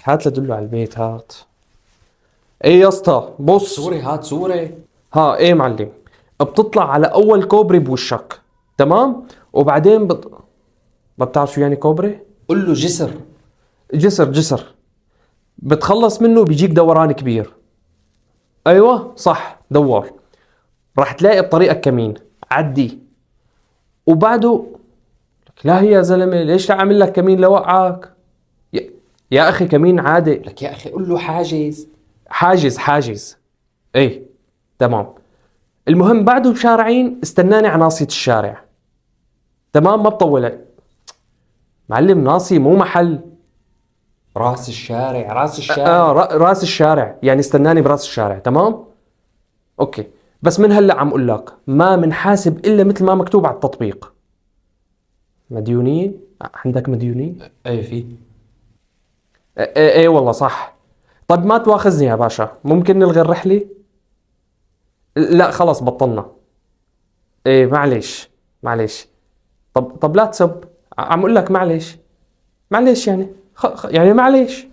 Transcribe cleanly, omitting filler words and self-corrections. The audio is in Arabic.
هات لدله على البيت هات. ايه يا اسطى بص. صورة، هات صورة. ها ايه معلم، بتطلع على اول كوبري بوشك، تمام؟ وبعدين ما بتعرف شو يعني كوبري؟ قل له جسر. جسر. بتخلص منه بيجيك دوران كبير. ايوه صح دور. راح تلاقي بطريقك كمين، عدي. وبعده لا هي يا زلمه ليش عامل لك كمين لوقعك؟ يا, يا اخي كمين عادي. لك يا اخي قل له حاجز. حاجز. ايه تمام. المهم بعده بشارعين استناني على ناصية الشارع، تمام؟ ما بطول. معلم ناصية مو محل. راس الشارع، راس الشارع. راس الشارع، يعني استناني براس الشارع، تمام؟ اوكي. بس من هلا عم اقول لك ما منحاسب الا مثل ما مكتوب على التطبيق. مديونين؟ عندك مديونين؟ ايه في. ايه والله صح. طب ما تواخذني يا باشا، ممكن نلغي الرحلة؟ لا خلص بطلنا. ايه معلش. طب لا تسب. عم اقول لك معلش يعني يعني معلش.